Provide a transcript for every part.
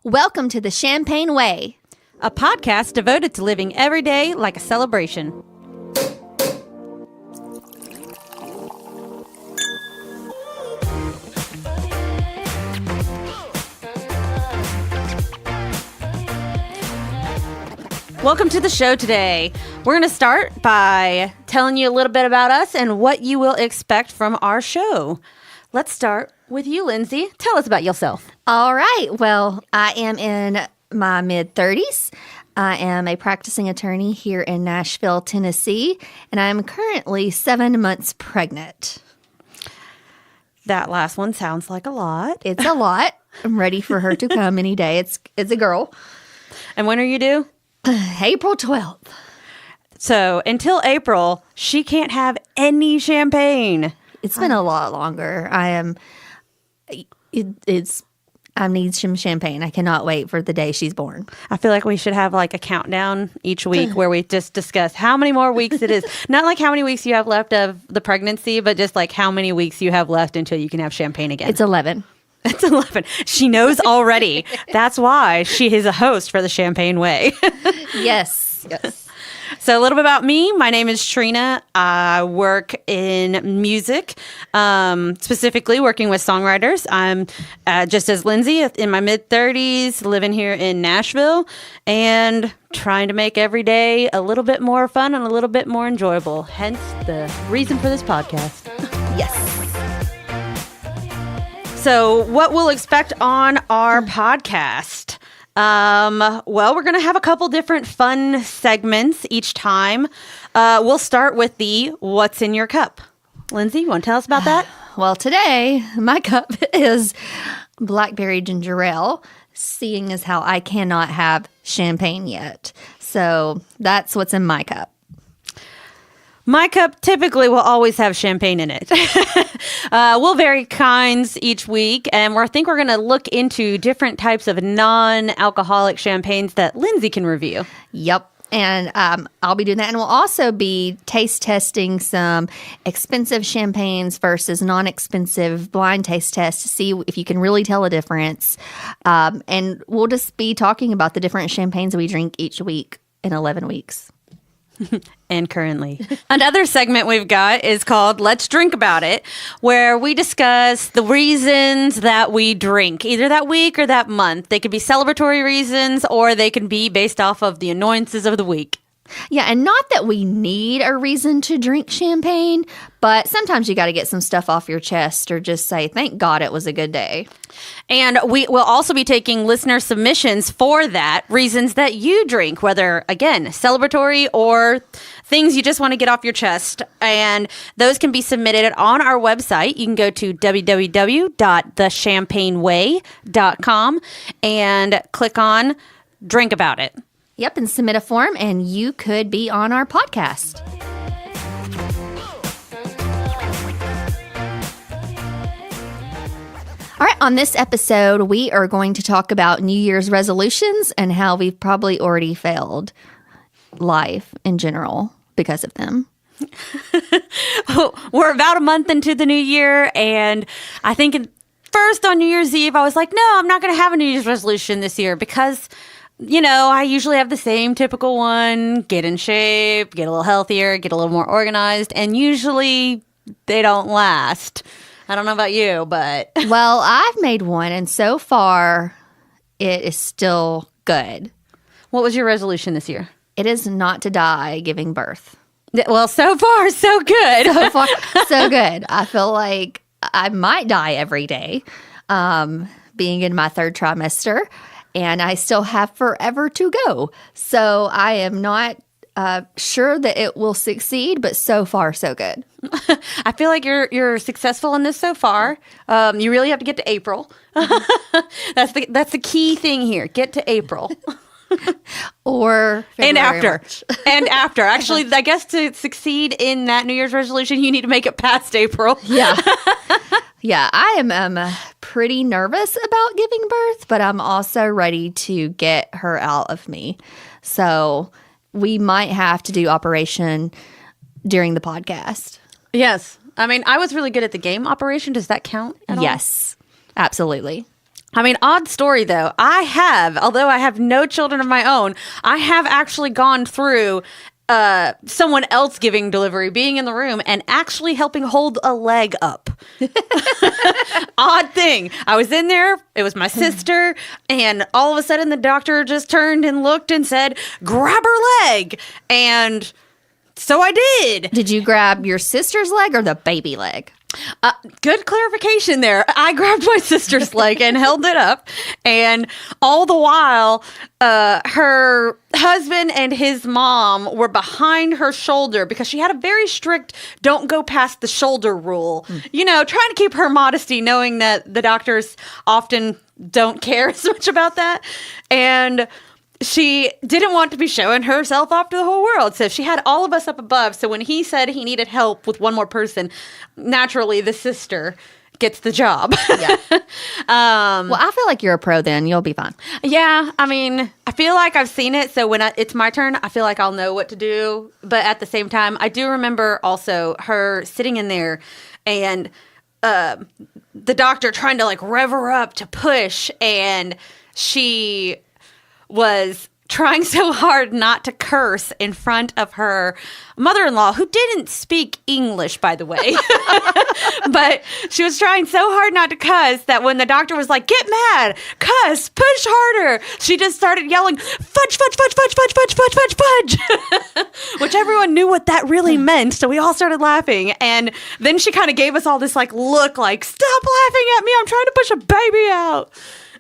Welcome to the Champagne Way, a podcast devoted to living every day like a celebration. Welcome to the show today. We're going to start by telling you a little bit about us and what you will expect from our show. Let's start with you, Lindsay. Tell us about yourself. All right. Well, I am in my mid-30s. I am a practicing attorney here in Nashville, Tennessee, and I am currently 7 months pregnant. That last one sounds like a lot. It's a lot. I'm ready for her to come any day. It's a girl. And when are you due? April 12th. So until April, she can't have any champagne. It's been a lot longer. I need some champagne. I cannot wait for the day she's born. I feel like we should have like a countdown each week where we just discuss how many more weeks it is. Not like how many weeks you have left of the pregnancy, but just like how many weeks you have left until you can have champagne again. It's 11. It's 11. She knows already. That's why she is a host for the Champagne Way. Yes. So a little bit about me. My name is Trina. I work in music, specifically working with songwriters. I'm just as Lindsay in my mid-30s, living here in Nashville and trying to make every day a little bit more fun and a little bit more enjoyable. Hence the reason for this podcast. Yes. So what we'll expect on our podcast? Well, we're going to have a couple different fun segments each time. We'll start with the What's in Your Cup. Lindsay, you want to tell us about that? Well, today, my cup is blackberry ginger ale, seeing as how I cannot have champagne yet. So that's what's in my cup. My cup typically will always have champagne in it. We'll vary kinds each week, and I think we're going to look into different types of non-alcoholic champagnes that Lindsay can review. Yep. And I'll be doing that. And we'll also be taste testing some expensive champagnes versus non-expensive blind taste tests to see if you can really tell a difference. And we'll just be talking about the different champagnes we drink each week in 11 weeks. And currently. Another segment we've got is called Let's Drink About It, where we discuss the reasons that we drink, either that week or that month. They could be celebratory reasons, or they can be based off of the annoyances of the week. Yeah, and not that we need a reason to drink champagne, but sometimes you got to get some stuff off your chest or just say, thank God it was a good day. And we will also be taking listener submissions for that, reasons that you drink, whether, again, celebratory or things you just want to get off your chest. And those can be submitted on our website. You can go to www.thechampagneway.com and click on Drink About It. Yep, and submit a form, and you could be on our podcast. All right, on this episode, we are going to talk about New Year's resolutions and how we've probably already failed life in general because of them. We're about a month into the new year, and I think first on New Year's Eve, I was like, no, I'm not going to have a New Year's resolution this year because I usually have the same typical one, get in shape, get a little healthier, get a little more organized, and usually they don't last. I don't know about you, but... Well, I've made one, and so far, it is still good. What was your resolution this year? It is not to die giving birth. Well, so far, so good. So far, so good. I feel like I might die every day, being in my third trimester. And I still have forever to go. So I am not sure that it will succeed, but so far, so good. I feel like you're successful in this so far. You really have to get to April. That's the key thing here. Get to April. Or February, and after. Actually, I guess to succeed in that New Year's resolution, you need to make it past April. Yeah. Yeah, I am pretty nervous about giving birth, but I'm also ready to get her out of me. So we might have to do operation during the podcast. Yes. I mean, I was really good at the game operation. Does that count at all? Yes, absolutely. I mean, odd story though. Although I have no children of my own, I have actually gone through someone else giving delivery, being in the room and actually helping hold a leg up. Odd thing. I was in there. It was my sister. And all of a sudden the doctor just turned and looked and said, grab her leg. And so I did. Did you grab your sister's leg or the baby leg? Good clarification there. I grabbed my sister's leg and held it up. And all the while, her husband and his mom were behind her shoulder because she had a very strict don't go past the shoulder rule. You know, trying to keep her modesty, knowing that the doctors often don't care as much about that. And she didn't want to be showing herself off to the whole world. So she had all of us up above. So when he said he needed help with one more person, naturally the sister gets the job. Yeah. Well, I feel like you're a pro then. You'll be fine. Yeah. I mean, I feel like I've seen it. So when it's my turn, I feel like I'll know what to do. But at the same time, I do remember also her sitting in there and the doctor trying to like rev her up to push. And she was trying so hard not to curse in front of her mother-in-law, who didn't speak English, by the way. But she was trying so hard not to cuss that when the doctor was like, get mad, cuss, push harder, she just started yelling, fudge, fudge, fudge, fudge, fudge, fudge, fudge, fudge, fudge. Which everyone knew what that really meant, so we all started laughing. And then she kind of gave us all this like look like, stop laughing at me, I'm trying to push a baby out.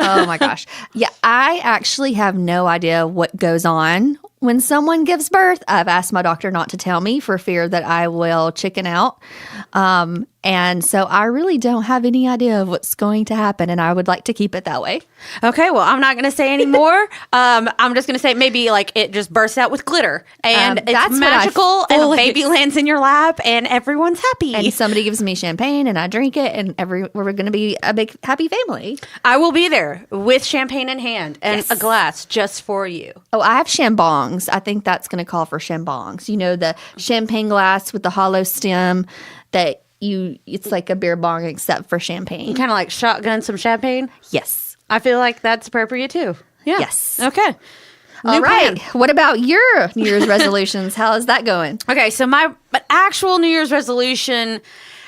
Oh my gosh. Yeah, I actually have no idea what goes on when someone gives birth. I've asked my doctor not to tell me for fear that I will chicken out. And so I really don't have any idea of what's going to happen, and I would like to keep it that way. Okay, well, I'm not going to say any more. I'm just going to say maybe like it just bursts out with glitter, and that's it's what I magical, and a fully baby lands in your lap, and everyone's happy. And somebody gives me champagne, and I drink it, and we're going to be a big happy family. I will be there with champagne in hand and Yes. a glass just for you. Oh, I have chambongs. I think that's going to call for chambongs. You know, the champagne glass with the hollow stem that it's like a beer bong except for champagne. Kind of like shotgun some champagne. Yes. I feel like that's appropriate too. Yeah. Yes. Okay. All New right. plan. What about your New Year's resolutions? How is that going? Okay, so my actual New Year's resolution,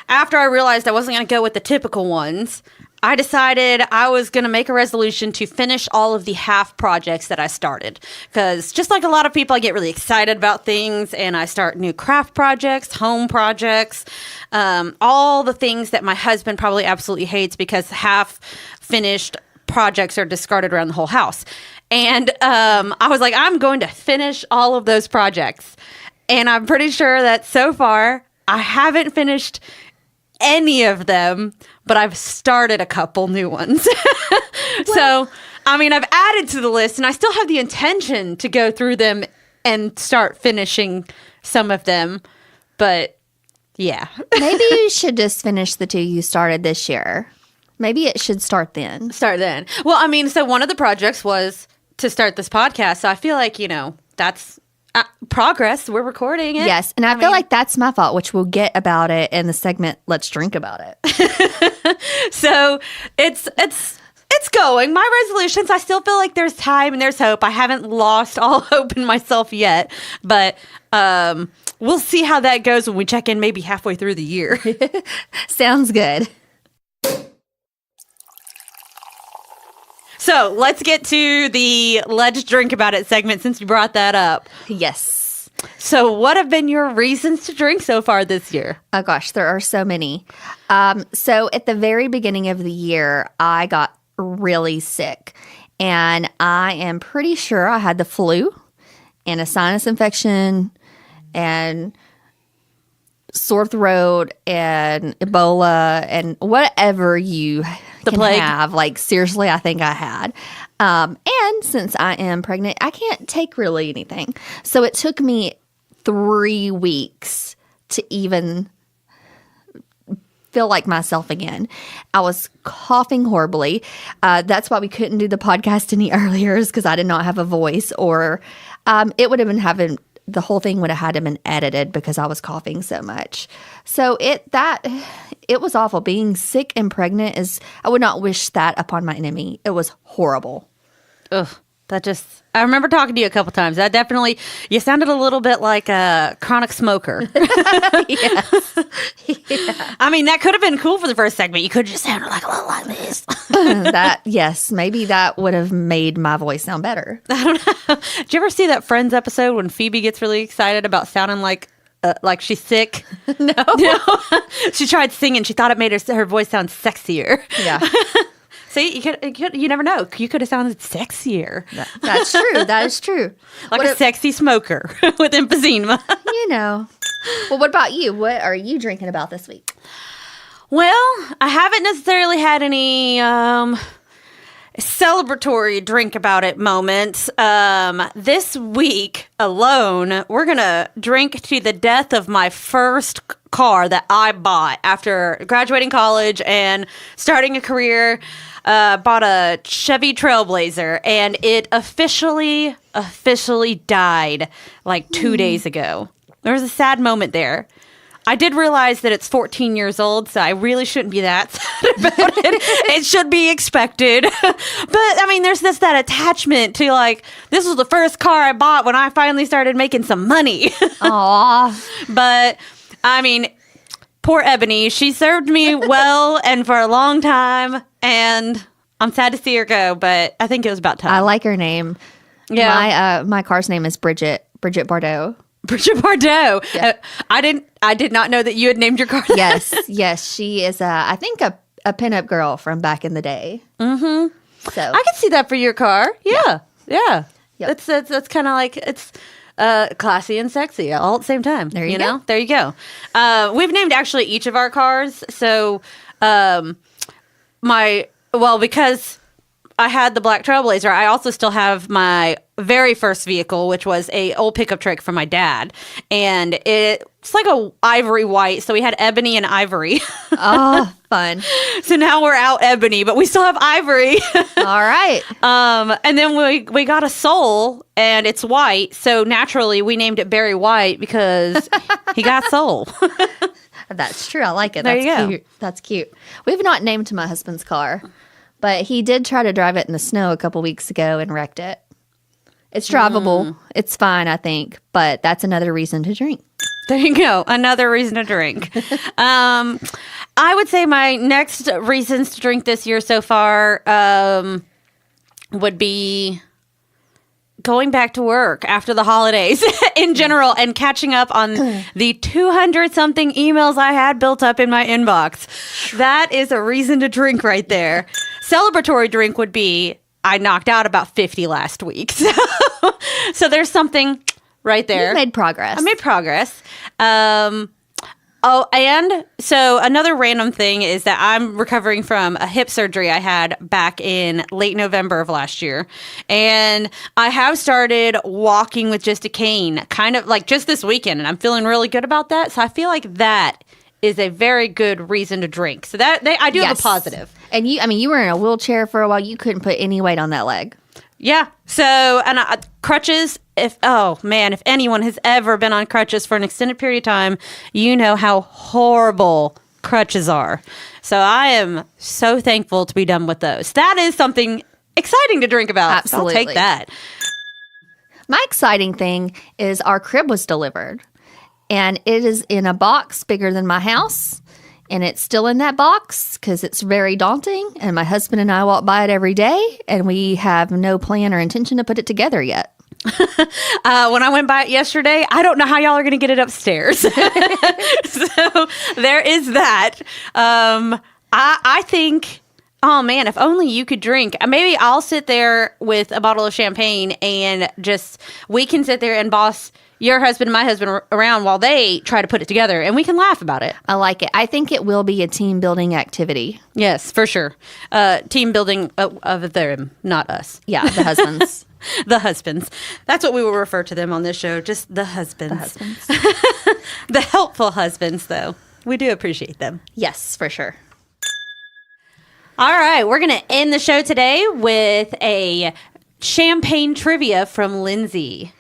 after I realized I wasn't going to go with the typical ones, I decided I was going to make a resolution to finish all of the half projects that I started. Because just like a lot of people, I get really excited about things and I start new craft projects, home projects, all the things that my husband probably absolutely hates because half finished projects are discarded around the whole house. And I was like, I'm going to finish all of those projects. And I'm pretty sure that so far I haven't finished any of them, but I've started a couple new ones. So, I mean, I've added to the list and I still have the intention to go through them and start finishing some of them. But yeah. Maybe you should just finish the 2 you started this year. Maybe it should start then. Start then. Well, I mean, so one of the projects was to start this podcast. So I feel like, that's progress. We're recording it. Yes. And I feel like that's my fault, which we'll get about it in the segment Let's Drink About It. So it's going. My resolutions, I still feel like there's time and there's hope. I haven't lost all hope in myself yet, but we'll see how that goes when we check in maybe halfway through the year. Sounds good. So let's get to the Let's Drink About It segment since you brought that up. Yes. So what have been your reasons to drink so far this year? Oh gosh, there are so many. So at the very beginning of the year, I got really sick, and I am pretty sure I had the flu and a sinus infection and sore throat and Ebola and whatever you can plague. have. Like, seriously, I think I had. And since I am pregnant, I can't take really anything. So it took me 3 weeks to even feel like myself again. I was coughing horribly. That's why we couldn't do the podcast any earlier, is because I did not have a voice, or it would have been the whole thing would have had to been edited because I was coughing so much. So it was awful. Being sick and pregnant I would not wish that upon my enemy. It was horrible. Ugh. I remember talking to you a couple times. You sounded a little bit like a chronic smoker. Yes. Yeah. I mean, that could have been cool for the first segment. You could have just sounded like a little like this. Yes, maybe that would have made my voice sound better. I don't know. Did you ever see that Friends episode when Phoebe gets really excited about sounding like she's sick? No. She tried singing. She thought it made her voice sound sexier. Yeah. See, you never know. You could have sounded sexier. That's true. That is true. Like a sexy smoker with emphysema. Well, what about you? What are you drinking about this week? Well, I haven't necessarily had any celebratory drink about it moments. This week alone, we're going to drink to the death of my first car that I bought after graduating college and starting a career. Bought a Chevy Trailblazer, and it officially died like 2 days ago. There was a sad moment there. I did realize that it's 14 years old, so I really shouldn't be that sad about it. It should be expected. But, I mean, there's that attachment to, like, this was the first car I bought when I finally started making some money. Aww. But, I mean, poor Ebony. She served me well and for a long time, and I'm sad to see her go, but I think it was about time. I like her name. Yeah. My car's name is Bridget Bardot. Bridget Bardot. Yeah. I did not know that you had named your car that. Yes. She is, I think, a pinup girl from back in the day. Mm-hmm. So I can see that for your car. Yeah. Yep. That's kind of like, it's classy and sexy all at the same time. There you go. There you go. We've named actually each of our cars. So because I had the black Trailblazer, I also still have my very first vehicle, which was a old pickup truck from my dad, and it's like a ivory white. So we had ebony and ivory. Oh, fun! So now we're out ebony, but we still have ivory. All right. And then we got a soul, and it's white. So naturally, we named it Barry White because he got soul. That's true. I like it. There That's you go. cute. That's cute. We've not named my husband's car, but he did try to drive it in the snow a couple weeks ago and wrecked it. It's drivable. It's fine, I think, but that's another reason to drink. There you go. Another reason to drink. I would say my next reasons to drink this year so far would be going back to work after the holidays in general and catching up on the 200-something emails I had built up in my inbox. That is a reason to drink right there. Celebratory drink would be I knocked out about 50 last week. So there's something right there. You made progress. I made progress. And so another random thing is that I'm recovering from a hip surgery I had back in late November of last year. And I have started walking with just a cane, kind of like just this weekend, and I'm feeling really good about that. So I feel like that is a very good reason to drink. So I do have a positive. And you were in a wheelchair for a while. You couldn't put any weight on that leg. Yeah. So, and crutches, if anyone has ever been on crutches for an extended period of time, you know how horrible crutches are. So I am so thankful to be done with those. That is something exciting to drink about. Absolutely. So I'll take that. My exciting thing is our crib was delivered. And it is in a box bigger than my house. And it's still in that box because it's very daunting. And my husband and I walk by it every day. And we have no plan or intention to put it together yet. When I went by it yesterday, I don't know how y'all are going to get it upstairs. So there is that. I think, oh man, if only you could drink. Maybe I'll sit there with a bottle of champagne and we can sit there and boss your husband and my husband around while they try to put it together, and we can laugh about it. I like it. I think it will be a team building activity. Yes, for sure. Team building of them, not us. Yeah, the husbands. The husbands. That's what we will refer to them on this show, just the husbands. The husbands. The helpful husbands, though. We do appreciate them. Yes, for sure. All right, we're going to end the show today with a champagne trivia from Lindsay.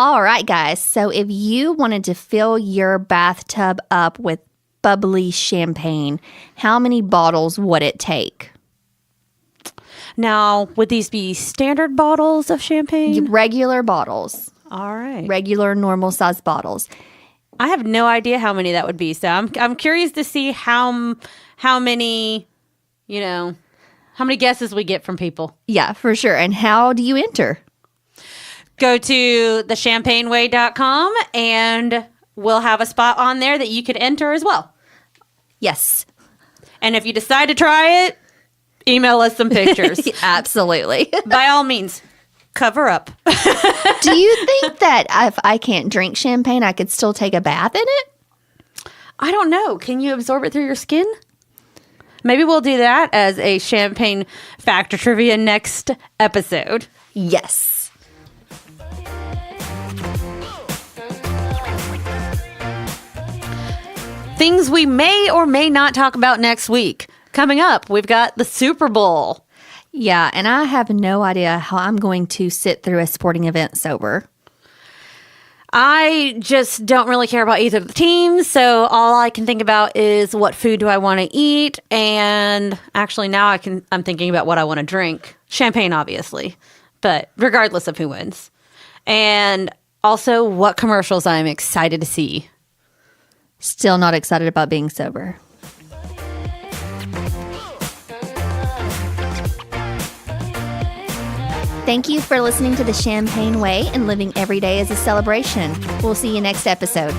All right, guys. So if you wanted to fill your bathtub up with bubbly champagne, how many bottles would it take? Now, would these be standard bottles of champagne? Regular bottles. All right. Regular, normal size bottles. I have no idea how many that would be. So I'm curious to see how many, how many guesses we get from people. Yeah, for sure. And how do you enter? Go to thechampagneway.com and we'll have a spot on there that you could enter as well. Yes. And if you decide to try it, email us some pictures. Absolutely. By all means, cover up. Do you think that if I can't drink champagne, I could still take a bath in it? I don't know. Can you absorb it through your skin? Maybe we'll do that as a champagne factor trivia next episode. Yes. Things we may or may not talk about next week. Coming up, we've got the Super Bowl. Yeah, and I have no idea how I'm going to sit through a sporting event sober. I just don't really care about either of the teams, so all I can think about is what food do I want to eat, and actually now I'm thinking about what I want to drink. Champagne, obviously, but regardless of who wins. And also what commercials I'm excited to see. Still not excited about being sober. Thank you for listening to The Champagne Way and living every day as a celebration. We'll see you next episode.